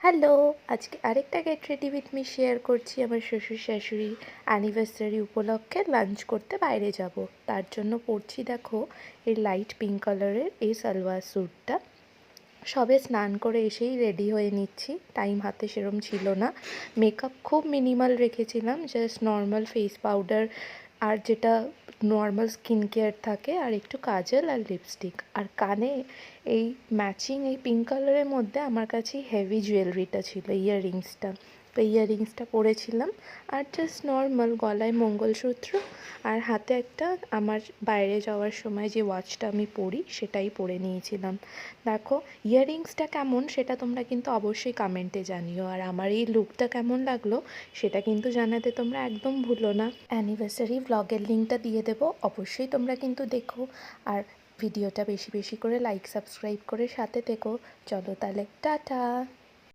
Hello, আজকে আরেকটা get ready with me share করছি। আমার শ্বশুর শাশুড়ি অ্যানিভার্সারি উপলক্ষে লাঞ্চ করতে বাইরে যাব। তার জন্য পরছি দেখো এই লাইট পিঙ্ক কালারের এই সালোয়ার স্যুটটা। সবে স্নান করে এসেই রেডি হয়ে নিচ্ছি, টাইম হাতে সেরম ছিল না। মেকআপ খুব মিনিমাল রেখেছিলাম, জাস্ট নর্মাল ফেস পাউডার আর যেটা নর্মাল স্কিন কেয়ার থাকে, আর একটু কাজল আর লিপস্টিক। আর কানে এই ম্যাচিং এই পিঙ্ক কালারের মধ্যে আমার কাছে হেভি জুয়েলারিটা ছিল, ইয়াররিংসটা। তো ইয়াররিংসটা পরেছিলাম আর জাস্ট নর্মাল গলায় মঙ্গলসূত্র আর হাতে একটা আমার বাইরে যাওয়ার সময় যে ওয়াচটা আমি পরি সেটাই পরে নিয়েছিলাম। দেখো ইয়াররিংসটা কেমন সেটা তোমরা কিন্তু অবশ্যই কমেন্টে জানিও, আর আমার এই লুকটা কেমন লাগলো সেটা কিন্তু জানাতে তোমরা একদম ভুলো না। অ্যানিভার্সারি ভ্লগের লিঙ্কটা দিয়ে দেবো, অবশ্যই তোমরা কিন্তু দেখো। আর ভিডিওটা বেশি বেশি করে লাইক সাবস্ক্রাইব করে সাথে থেকো। চলো তাহলে টাটা।